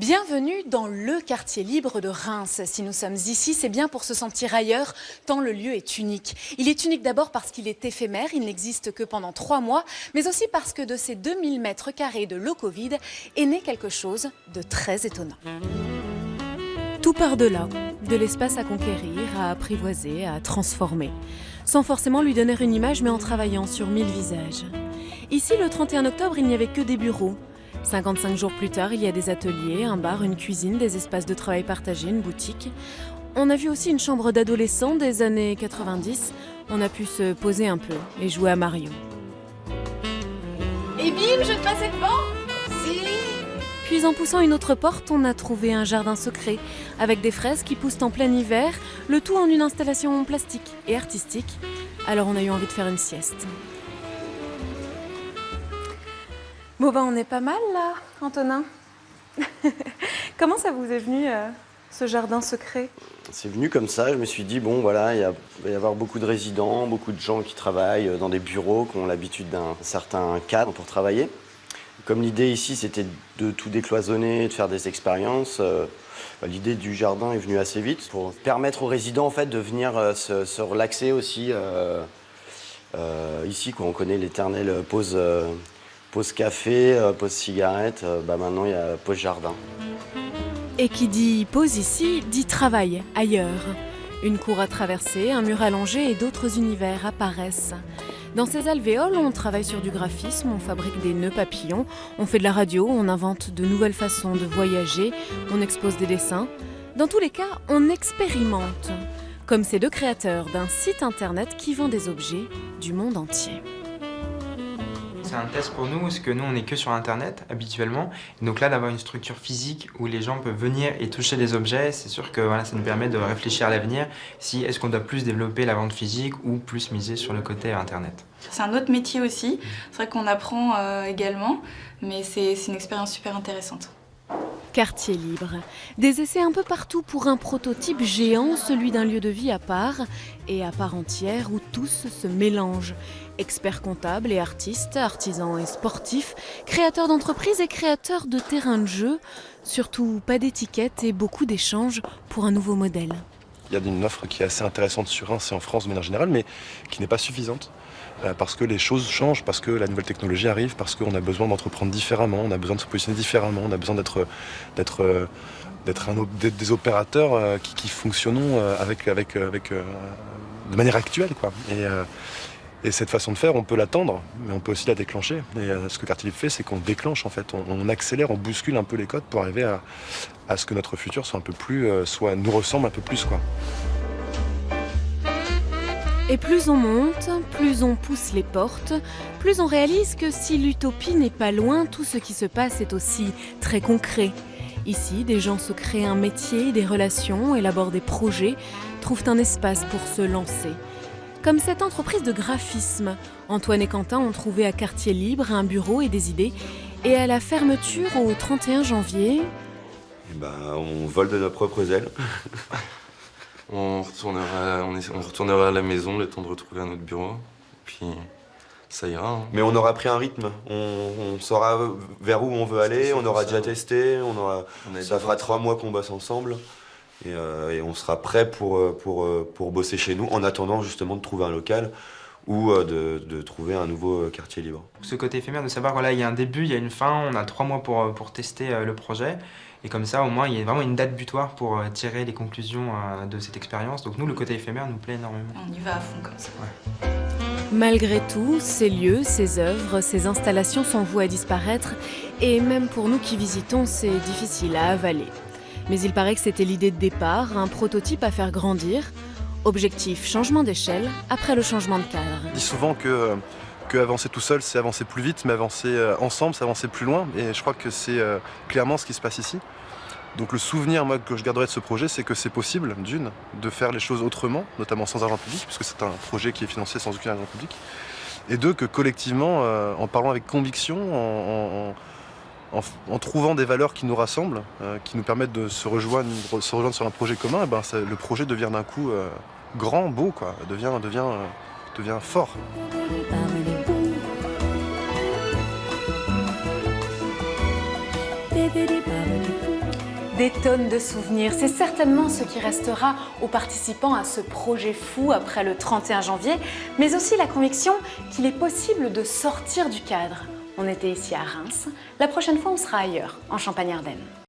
Bienvenue dans le quartier libre de Reims. Si nous sommes ici, c'est bien pour se sentir ailleurs, tant le lieu est unique. Il est unique d'abord parce qu'il est éphémère, il n'existe que pendant 3 mois, mais aussi parce que de ces 2000 mètres carrés de locaux vides est né quelque chose de très étonnant. Tout part de là, de l'espace à conquérir, à apprivoiser, à transformer. Sans forcément lui donner une image, mais en travaillant sur 1000 visages. Ici, le 31 octobre, il n'y avait que des bureaux. 55 jours plus tard, il y a des ateliers, un bar, une cuisine, des espaces de travail partagés, une boutique. On a vu aussi une chambre d'adolescents des années 90. On a pu se poser un peu et jouer à Mario. Et bim, je te passais devant. Si. Puis en poussant une autre porte, on a trouvé un jardin secret, avec des fraises qui poussent en plein hiver, le tout en une installation plastique et artistique. Alors on a eu envie de faire une sieste. Bon ben on est pas mal là, Antonin. Comment ça vous est venu ce jardin secret ? C'est venu comme ça, je me suis dit, bon voilà, il va y avoir beaucoup de résidents, beaucoup de gens qui travaillent dans des bureaux, qui ont l'habitude d'un certain cadre pour travailler. Comme l'idée ici, c'était de tout décloisonner, de faire des expériences, l'idée du jardin est venue assez vite pour permettre aux résidents en fait, de venir se relaxer aussi. Ici, quoi, on connaît l'éternelle pause café, pause cigarette, maintenant il y a pause jardin. Et qui dit pause ici, dit travail ailleurs. Une cour à traverser, un mur allongé et d'autres univers apparaissent. Dans ces alvéoles, on travaille sur du graphisme, on fabrique des nœuds papillons, on fait de la radio, on invente de nouvelles façons de voyager, on expose des dessins. Dans tous les cas, on expérimente. Comme ces deux créateurs d'un site internet qui vend des objets du monde entier. C'est un test pour nous, parce que nous on n'est que sur internet habituellement. Et donc là d'avoir une structure physique où les gens peuvent venir et toucher des objets, c'est sûr que voilà, ça nous permet de réfléchir à l'avenir. Si est-ce qu'on doit plus développer la vente physique ou plus miser sur le côté internet. C'est un autre métier aussi, c'est vrai qu'on apprend également, mais c'est une expérience super intéressante. Quartier libre. Des essais un peu partout pour un prototype géant, celui d'un lieu de vie à part et à part entière où tous se mélangent. Experts comptables et artistes, artisans et sportifs, créateurs d'entreprises et créateurs de terrains de jeu, surtout pas d'étiquettes et beaucoup d'échanges pour un nouveau modèle. Il y a une offre qui est assez intéressante sur Reims et en France de manière générale, mais qui n'est pas suffisante. Parce que les choses changent, parce que la nouvelle technologie arrive, parce qu'on a besoin d'entreprendre différemment, on a besoin de se positionner différemment, on a besoin d'être des opérateurs qui fonctionnons de manière actuelle, quoi. Et cette façon de faire, on peut l'attendre, mais on peut aussi la déclencher. Et ce que Quartier Libre fait, c'est qu'on déclenche en fait, on accélère, on bouscule un peu les codes pour arriver à ce que notre futur soit un peu plus, nous ressemble un peu plus, quoi. Et plus on monte, plus on pousse les portes, plus on réalise que si l'utopie n'est pas loin, tout ce qui se passe est aussi très concret. Ici, des gens se créent un métier, des relations, élaborent des projets, trouvent un espace pour se lancer. Comme cette entreprise de graphisme, Antoine et Quentin ont trouvé à Quartier Libre un bureau et des idées. Et à la fermeture au 31 janvier... on vole de nos propres ailes. On retournera à la maison le temps de retrouver un autre bureau. Et puis ça ira. Hein. Mais on aura pris un rythme. On saura vers où on veut aller. On aura déjà testé. Ça fera 3 mois qu'on bosse ensemble. Et on sera prêt pour bosser chez nous en attendant justement de trouver un local ou de trouver un nouveau quartier libre. Ce côté éphémère de savoir voilà, il y a un début, il y a une fin, on a 3 mois pour tester le projet. Et comme ça, au moins, il y a vraiment une date butoir pour tirer les conclusions de cette expérience. Donc nous, le côté éphémère nous plaît énormément. On y va à fond comme ça. Ouais. Malgré tout, ces lieux, ces œuvres, ces installations sont vouées à disparaître. Et même pour nous qui visitons, c'est difficile à avaler. Mais il paraît que c'était l'idée de départ, un prototype à faire grandir. Objectif, changement d'échelle, après le changement de cadre. Je dis souvent que avancer tout seul, c'est avancer plus vite, mais avancer ensemble, c'est avancer plus loin. Et je crois que c'est clairement ce qui se passe ici. Donc le souvenir moi, que je garderai de ce projet, c'est que c'est possible, de faire les choses autrement, notamment sans argent public, puisque c'est un projet qui est financé sans aucun argent public. Et deux, que collectivement, en parlant avec conviction, en trouvant des valeurs qui nous rassemblent, qui nous permettent de se rejoindre sur un projet commun, le projet devient d'un coup grand, beau, quoi, devient fort. Des tonnes de souvenirs, c'est certainement ce qui restera aux participants à ce projet fou après le 31 janvier, mais aussi la conviction qu'il est possible de sortir du cadre. On était ici à Reims, la prochaine fois on sera ailleurs, en Champagne-Ardenne.